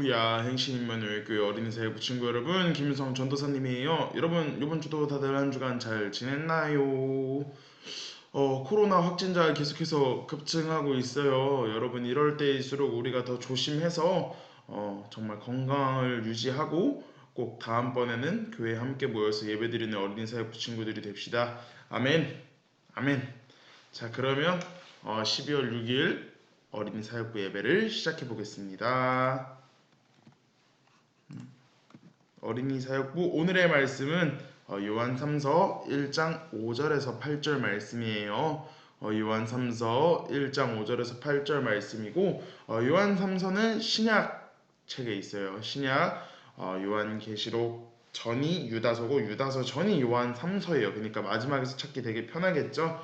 할렐루야. 행신임마누엘 교회 어린이 사회부 친구 여러분, 김윤성 전도사님이에요. 여러분, 이번 주도 다들 한 주간 잘 지냈나요? 코로나 확진자 계속해서 급증하고 있어요. 여러분, 이럴 때일수록 우리가 더 조심해서 정말 건강을 유지하고 꼭 다음번에는 교회에 함께 모여서 예배드리는 어린이 사회부 친구들이 됩시다. 아멘. 아멘. 자, 그러면 12월 6일 어린이 사역부 예배를 시작해 보겠습니다. 어린이 사역부 오늘의 말씀은 요한 3서 1장 5절에서 8절 말씀이에요. 요한 3서 1장 5절에서 8절 말씀이고 요한 3서는 신약 책에 있어요. 신약 요한계시록 전이 유다서고 유다서 전이 요한 3서예요. 그러니까 마지막에서 찾기 되게 편하겠죠.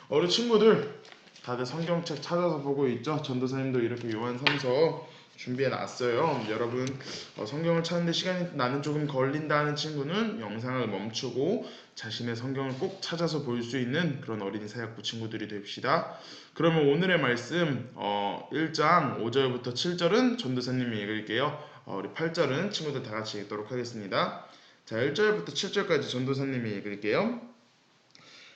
우리 친구들 다들 성경책 찾아서 보고 있죠? 전도사님도 이렇게 요한 3서 준비해 놨어요. 여러분 성경을 찾는데 시간이 나는 조금 걸린다 하는 친구는 영상을 멈추고 자신의 성경을 꼭 찾아서 볼 수 있는 그런 어린이 사역부 친구들이 됩시다. 그러면 오늘의 말씀 1장 5절부터 7절은 전도사님이 읽을게요. 우리 8절은 친구들 다 같이 읽도록 하겠습니다. 자, 1절부터 7절까지 전도사님이 읽을게요.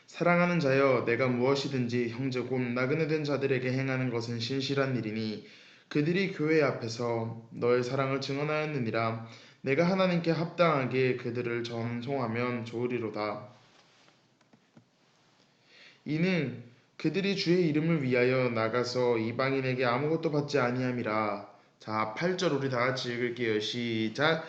사랑하는 자여, 내가 무엇이든지 형제 곧 나그네 된 자들에게 행하는 것은 신실한 일이니 그들이 교회 앞에서 너의 사랑을 증언하였느니라. 내가 하나님께 합당하게 그들을 전송하면 좋으리로다. 이는 그들이 주의 이름을 위하여 나가서 이방인에게 아무것도 받지 아니함이라. 자, 8절 우리 다 같이 읽을게요. 시작.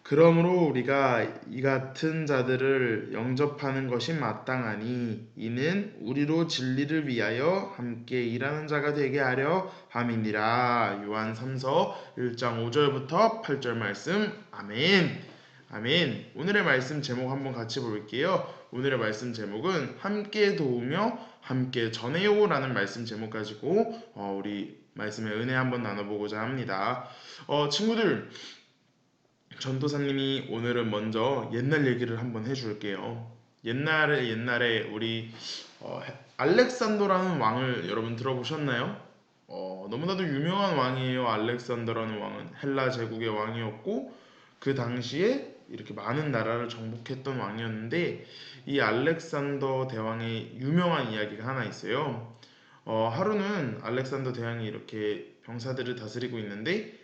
그러므로 우리가 이 같은 자들을 영접하는 것이 마땅하니 이는 우리로 진리를 위하여 함께 일하는 자가 되게 하려 함이니라. 요한 3서 1장 5절부터 8절 말씀. 아멘. 아멘. 오늘의 말씀 제목 한번 같이 볼게요. 오늘의 말씀 제목은 함께 도우며 함께 전해요 라는 말씀 제목 가지고 우리 말씀의 은혜 한번 나눠보고자 합니다. 친구들, 전도사님이 오늘은 먼저 옛날 얘기를 한번 해줄게요. 옛날에 우리 알렉산더라는 왕을 여러분 들어보셨나요? 너무나도 유명한 왕이에요. 알렉산더라는 왕은 헬라 제국의 왕이었고 그 당시에 이렇게 많은 나라를 정복했던 왕이었는데 이 알렉산더 대왕의 유명한 이야기가 하나 있어요. 하루는 알렉산더 대왕이 이렇게 병사들을 다스리고 있는데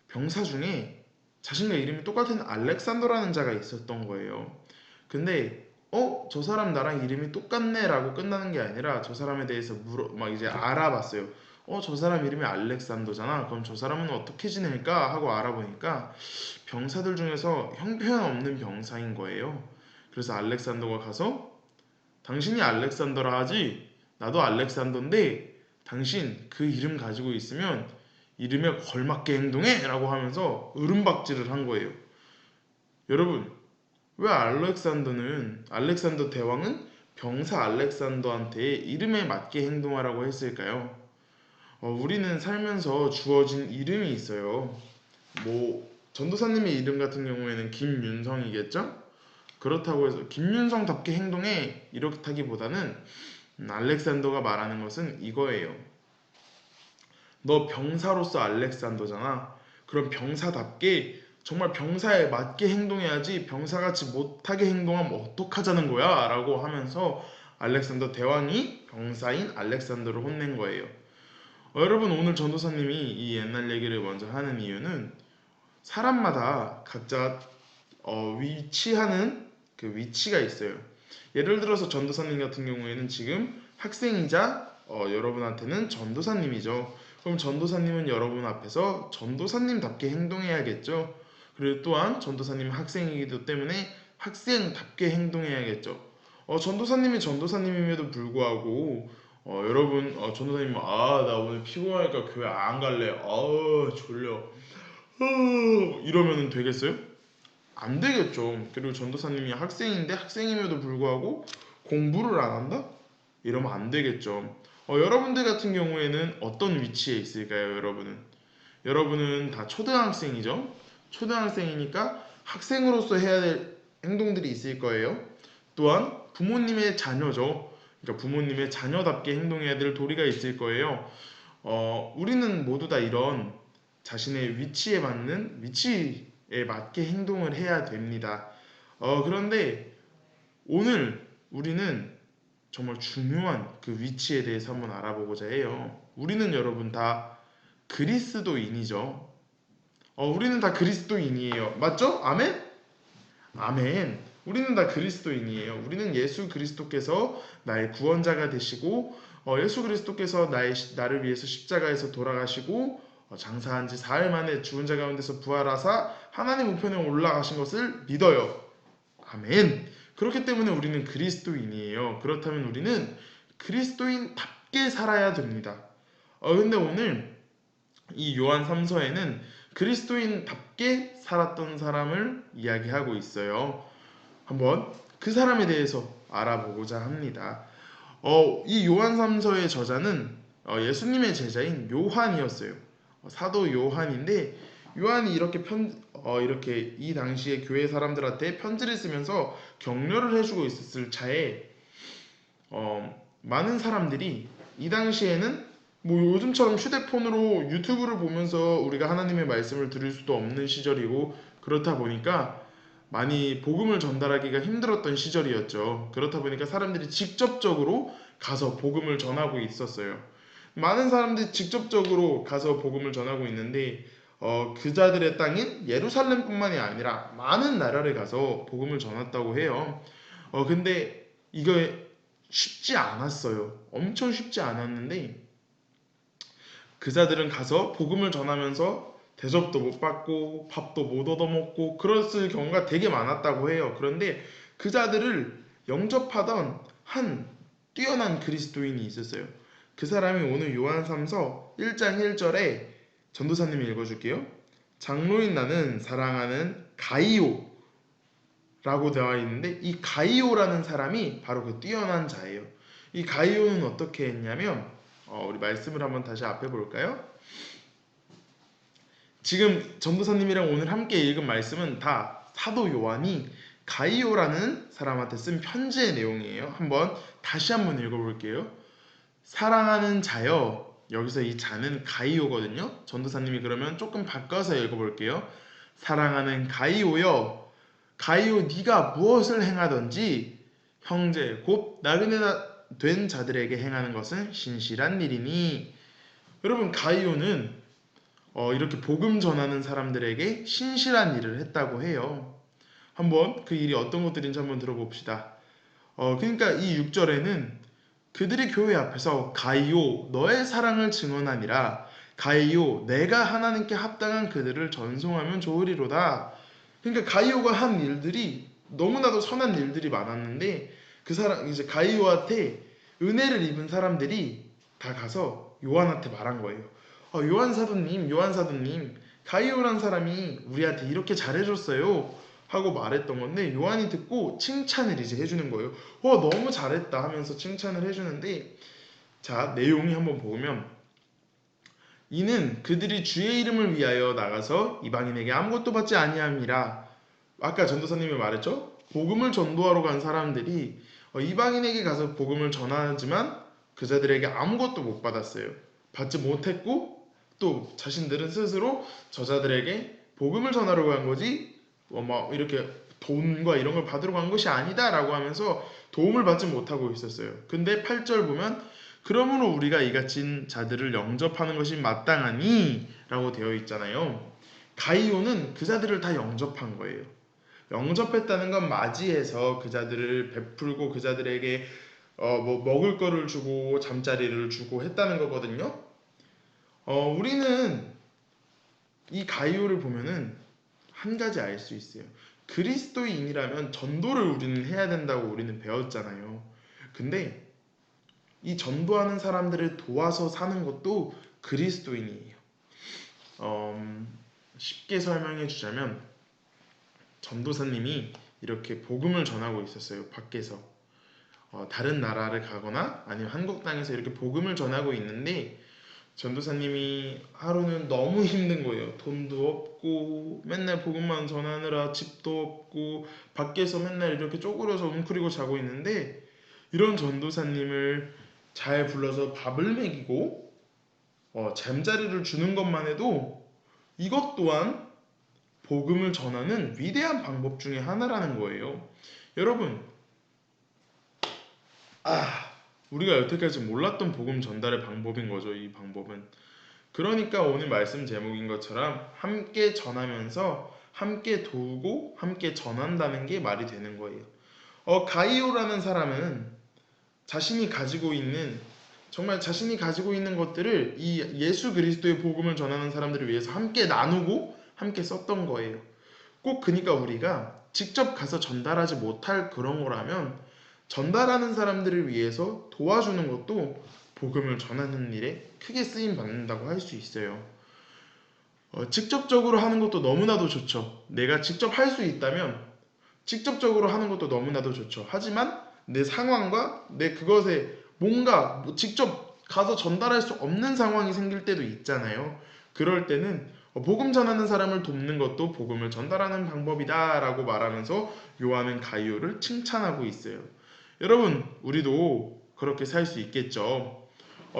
병사 중에 자신과 이름이 똑같은 알렉산더라는 자가 있었던 거예요. 근데 저 사람 나랑 이름이 똑같네 라고 끝나는 게 아니라 저 사람에 대해서 막 이제 알아봤어요. 저 사람 이름이 알렉산더잖아. 그럼 저 사람은 어떻게 지낼까 하고 알아보니까 병사들 중에서 형편없는 병사인 거예요. 그래서 알렉산더가 가서 당신이 알렉산더라 하지 나도 알렉산더인데 당신 그 이름 가지고 있으면 이름에 걸맞게 행동해 라고 하면서 으름박질을 한 거예요. 여러분, 왜 알렉산더 대왕은 병사 알렉산더한테 이름에 맞게 행동하라고 했을까요? 우리는 살면서 주어진 이름이 있어요. 전도사님의 이름 같은 경우에는 김윤성이겠죠? 그렇다고 해서 김윤성답게 행동해 이렇다기보다는 알렉산더가 말하는 것은 이거예요. 너 병사로서 알렉산더잖아. 그럼 병사답게 정말 병사에 맞게 행동해야지 병사같이 못하게 행동하면 어떡하자는 거야? 라고 하면서 알렉산더 대왕이 병사인 알렉산더를 혼낸 거예요. 여러분, 오늘 전도사님이 이 옛날 얘기를 먼저 하는 이유는 사람마다 각자 위치하는 그 위치가 있어요. 예를 들어서 전도사님 같은 경우에는 지금 학생이자 여러분한테는 전도사님이죠. 그럼 전도사님은 여러분 앞에서 전도사님답게 행동해야겠죠. 그리고 또한 전도사님은 학생이기 때문에 학생답게 행동해야겠죠. 전도사님이 전도사님임에도 불구하고 여러분 전도사님 나 오늘 피곤하니까 교회 안 갈래. 졸려. 이러면 되겠어요? 안 되겠죠. 그리고 전도사님이 학생인데 학생임에도 불구하고 공부를 안 한다? 이러면 안 되겠죠. 여러분들 같은 경우에는 어떤 위치에 있을까요, 여러분은? 여러분은 다 초등학생이죠? 초등학생이니까 학생으로서 해야 될 행동들이 있을 거예요. 또한 부모님의 자녀죠. 그러니까 부모님의 자녀답게 행동해야 될 도리가 있을 거예요. 우리는 모두 다 이런 자신의 위치에 맞게 행동을 해야 됩니다. 그런데 오늘 우리는 정말 중요한 그 위치에 대해서 한번 알아보고자 해요. 우리는 여러분 다 그리스도인이죠. 우리는 다 그리스도인이에요. 맞죠? 아멘? 아멘. 우리는 다 그리스도인이에요. 우리는 예수 그리스도께서 나의 구원자가 되시고 예수 그리스도께서 나를 위해서 십자가에서 돌아가시고 장사한 지 사흘 만에 죽은 자 가운데서 부활하사 하나님 우편에 올라가신 것을 믿어요. 아멘. 그렇기 때문에 우리는 그리스도인이에요. 그렇다면 우리는 그리스도인답게 살아야 됩니다. 근데 오늘 이 요한 3서에는 그리스도인답게 살았던 사람을 이야기하고 있어요. 한번 그 사람에 대해서 알아보고자 합니다. 이 요한 3서의 저자는 예수님의 제자인 요한이었어요. 사도 요한인데 요한이 이렇게 이 당시에 교회 사람들한테 편지를 쓰면서 격려를 해주고 있었을 차에 많은 사람들이 이 당시에는 뭐 요즘처럼 휴대폰으로 유튜브를 보면서 우리가 하나님의 말씀을 들을 수도 없는 시절이고 그렇다 보니까 많이 복음을 전달하기가 힘들었던 시절이었죠. 그렇다 보니까 사람들이 직접적으로 가서 복음을 전하고 있었어요. 많은 사람들이 직접적으로 가서 복음을 전하고 있는데 그자들의 땅인 예루살렘뿐만이 아니라 많은 나라를 가서 복음을 전했다고 해요. 근데 이거 쉽지 않았어요. 엄청 쉽지 않았는데 그자들은 가서 복음을 전하면서 대접도 못 받고 밥도 못 얻어먹고 그랬을 경우가 되게 많았다고 해요. 그런데 그자들을 영접하던 한 뛰어난 그리스도인이 있었어요. 그 사람이 오늘 요한 3서 1장 1절에 전도사님이 읽어줄게요. 장로인 나는 사랑하는 가이오라고 되어 있는데 이 가이오라는 사람이 바로 그 뛰어난 자예요. 이 가이오는 어떻게 했냐면 우리 말씀을 한번 다시 앞에 볼까요? 지금 전도사님이랑 오늘 함께 읽은 말씀은 다 사도 요한이 가이오라는 사람한테 쓴 편지의 내용이에요. 다시 한번 읽어볼게요. 사랑하는 자여, 여기서 이 자는 가이오거든요. 전도사님이 그러면 조금 바꿔서 읽어볼게요. 사랑하는 가이오여, 가이오 네가 무엇을 행하든지 형제 곧 나그네 된 자들에게 행하는 것은 신실한 일이니. 여러분 가이오는 이렇게 복음 전하는 사람들에게 신실한 일을 했다고 해요. 한번 그 일이 어떤 것들인지 한번 들어봅시다. 그러니까 이 6절에는 그들이 교회 앞에서 가이오 너의 사랑을 증언하니라. 가이오 내가 하나님께 합당한 그들을 전송하면 좋으리로다. 그러니까 가이오가 한 일들이 너무나도 선한 일들이 많았는데 그 사람 이제 가이오한테 은혜를 입은 사람들이 다 가서 요한한테 말한 거예요. 요한 사도님, 가이오란 사람이 우리한테 이렇게 잘해줬어요. 하고 말했던 건데 요한이 듣고 칭찬을 이제 해주는 거예요. 너무 잘했다 하면서 칭찬을 해주는데 자 내용이 한번 보면 이는 그들이 주의 이름을 위하여 나가서 이방인에게 아무것도 받지 아니함이라. 아까 전도사님이 말했죠. 복음을 전도하러 간 사람들이 이방인에게 가서 복음을 전하지만 그자들에게 아무것도 못 받았어요. 받지 못했고 또 자신들은 스스로 저자들에게 복음을 전하러 간 거지 막 이렇게 돈과 이런 걸 받으러 간 것이 아니다 라고 하면서 도움을 받지 못하고 있었어요. 근데 8절 보면 그러므로 우리가 이같이 자들을 영접하는 것이 마땅하니 라고 되어 있잖아요. 가이오는 그자들을 다 영접한 거예요. 영접했다는 건 맞이해서 그자들을 베풀고 그자들에게 뭐 먹을 거를 주고 잠자리를 주고 했다는 거거든요. 우리는 이 가이오를 보면은 한 가지 알 수 있어요. 그리스도인이라면 전도를 우리는 해야 된다고 우리는 배웠잖아요. 근데 이 전도하는 사람들을 도와서 사는 것도 그리스도인이에요. 쉽게 설명해 주자면 전도사님이 이렇게 복음을 전하고 있었어요. 밖에서 다른 나라를 가거나 아니면 한국 땅에서 이렇게 복음을 전하고 있는데 전도사님이 하루는 너무 힘든 거예요. 돈도 없고 맨날 복음만 전하느라 집도 없고 밖에서 맨날 이렇게 쪼그려서 웅크리고 자고 있는데 이런 전도사님을 잘 불러서 밥을 먹이고 잠자리를 주는 것만 해도 이것 또한 복음을 전하는 위대한 방법 중에 하나라는 거예요. 여러분, 우리가 여태까지 몰랐던 복음 전달의 방법인 거죠. 이 방법은. 그러니까 오늘 말씀 제목인 것처럼 함께 전하면서 함께 도우고 함께 전한다는 게 말이 되는 거예요. 가이오라는 사람은 자신이 가지고 있는 정말 자신이 가지고 있는 것들을 이 예수 그리스도의 복음을 전하는 사람들을 위해서 함께 나누고 함께 썼던 거예요. 꼭 그러니까 우리가 직접 가서 전달하지 못할 그런 거라면 전달하는 사람들을 위해서 도와주는 것도 복음을 전하는 일에 크게 쓰임 받는다고 할 수 있어요. 직접적으로 하는 것도 너무나도 좋죠. 내가 직접 할 수 있다면 직접적으로 하는 것도 너무나도 좋죠. 하지만 내 상황과 내 그것에 뭔가 직접 가서 전달할 수 없는 상황이 생길 때도 있잖아요. 그럴 때는 복음 전하는 사람을 돕는 것도 복음을 전달하는 방법이다 라고 말하면서 요한은 가이오를 칭찬하고 있어요. 여러분, 우리도 그렇게 살 수 있겠죠.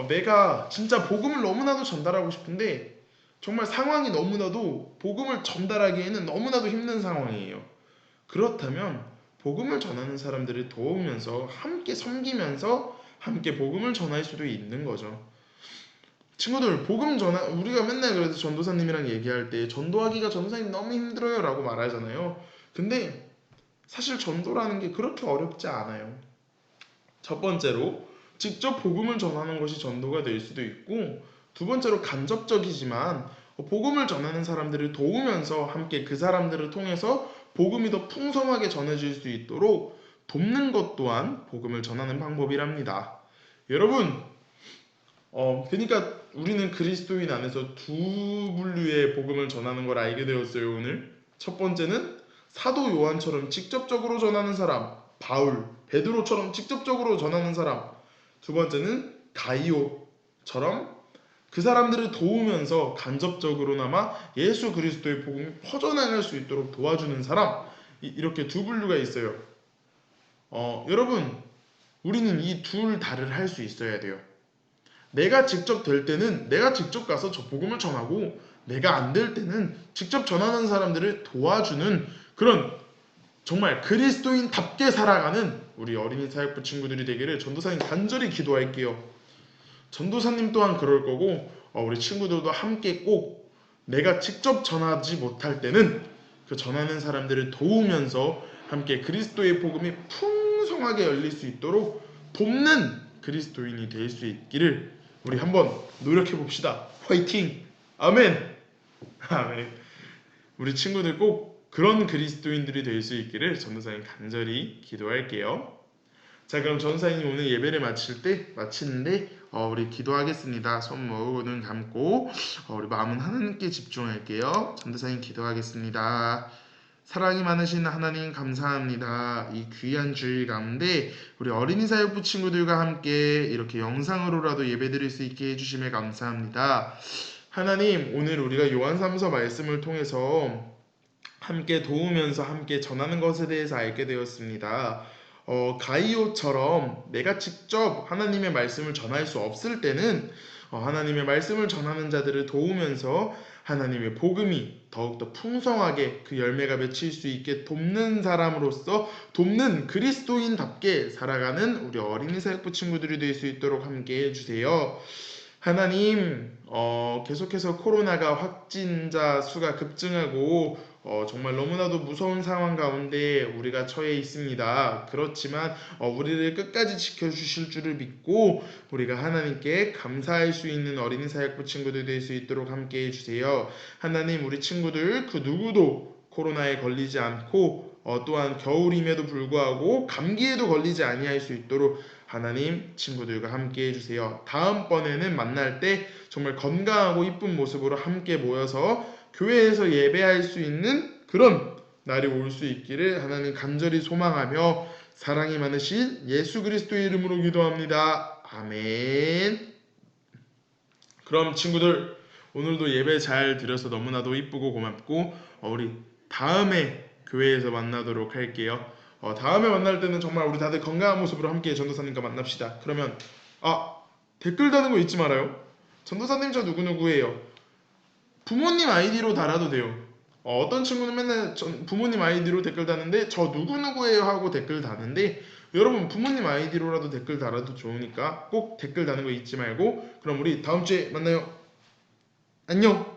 내가 진짜 복음을 너무나도 전달하고 싶은데 정말 상황이 너무나도 복음을 전달하기에는 너무나도 힘든 상황이에요. 그렇다면 복음을 전하는 사람들을 도우면서 함께 섬기면서 함께 복음을 전할 수도 있는 거죠. 친구들, 복음 전하 우리가 맨날 그래서 전도사님이랑 얘기할 때 전도하기가 전도사님 너무 힘들어요 라고 말하잖아요. 근데 사실 전도라는 게 그렇게 어렵지 않아요. 첫 번째로 직접 복음을 전하는 것이 전도가 될 수도 있고, 두 번째로 간접적이지만 복음을 전하는 사람들을 도우면서 함께 그 사람들을 통해서 복음이 더 풍성하게 전해질 수 있도록 돕는 것 또한 복음을 전하는 방법이랍니다. 여러분, 그러니까 우리는 그리스도인 안에서 두 분류의 복음을 전하는 걸 알게 되었어요. 오늘 첫 번째는 사도 요한처럼 직접적으로 전하는 사람, 바울, 베드로처럼 직접적으로 전하는 사람. 두 번째는 가이오처럼 그 사람들을 도우면서 간접적으로나마 예수 그리스도의 복음이 퍼져나갈 수 있도록 도와주는 사람. 이렇게 두 분류가 있어요. 여러분, 우리는 이 둘 다를 할 수 있어야 돼요. 내가 직접 될 때는 내가 직접 가서 저 복음을 전하고, 내가 안 될 때는 직접 전하는 사람들을 도와주는 그런 정말 그리스도인답게 살아가는 우리 어린이 사역부 친구들이 되기를 전도사님 간절히 기도할게요. 전도사님 또한 그럴 거고, 우리 친구들도 함께 꼭 내가 직접 전하지 못할 때는 그 전하는 사람들을 도우면서 함께 그리스도의 복음이 풍성하게 열릴 수 있도록 돕는 그리스도인이 될 수 있기를 우리 한번 노력해 봅시다. 화이팅! 아멘! 아멘. 우리 친구들 꼭 그런 그리스도인들이 될 수 있기를 전도사님 간절히 기도할게요. 자, 그럼 전도사님 오늘 예배를 마치는데 우리 기도하겠습니다. 손 모으고 눈 감고 우리 마음은 하나님께 집중할게요. 전도사님 기도하겠습니다. 사랑이 많으신 하나님 감사합니다. 이 귀한 주일 가운데 우리 어린이 사역부 친구들과 함께 이렇게 영상으로라도 예배드릴 수 있게 해주심에 감사합니다. 하나님, 오늘 우리가 요한 3서 말씀을 통해서 함께 도우면서 함께 전하는 것에 대해서 알게 되었습니다. 가이오처럼 내가 직접 하나님의 말씀을 전할 수 없을 때는 하나님의 말씀을 전하는 자들을 도우면서 하나님의 복음이 더욱더 풍성하게 그 열매가 맺힐 수 있게 돕는 사람으로서 돕는 그리스도인답게 살아가는 우리 어린이 사역부 친구들이 될 수 있도록 함께 해주세요. 하나님, 계속해서 코로나가 확진자 수가 급증하고 정말 너무나도 무서운 상황 가운데 우리가 처해 있습니다. 그렇지만 우리를 끝까지 지켜주실 줄을 믿고 우리가 하나님께 감사할 수 있는 어린이 사역부 친구들 될 수 있도록 함께 해주세요. 하나님, 우리 친구들 그 누구도 코로나에 걸리지 않고 또한 겨울임에도 불구하고 감기에도 걸리지 아니할 수 있도록 하나님 친구들과 함께 해주세요. 다음번에는 만날 때 정말 건강하고 이쁜 모습으로 함께 모여서 교회에서 예배할 수 있는 그런 날이 올 수 있기를 하나님 간절히 소망하며 사랑이 많으신 예수 그리스도의 이름으로 기도합니다. 아멘. 그럼 친구들, 오늘도 예배 잘 드려서 너무나도 이쁘고 고맙고 우리 다음에 교회에서 만나도록 할게요. 다음에 만날 때는 정말 우리 다들 건강한 모습으로 함께 전도사님과 만납시다. 그러면 댓글 다는 거 잊지 말아요. 전도사님 저 누구누구예요. 부모님 아이디로 달아도 돼요. 어떤 친구는 맨날 부모님 아이디로 댓글 다는데 저 누구누구예요 하고 댓글 다는데, 여러분 부모님 아이디로라도 댓글 달아도 좋으니까 꼭 댓글 다는 거 잊지 말고, 그럼 우리 다음 주에 만나요. 안녕.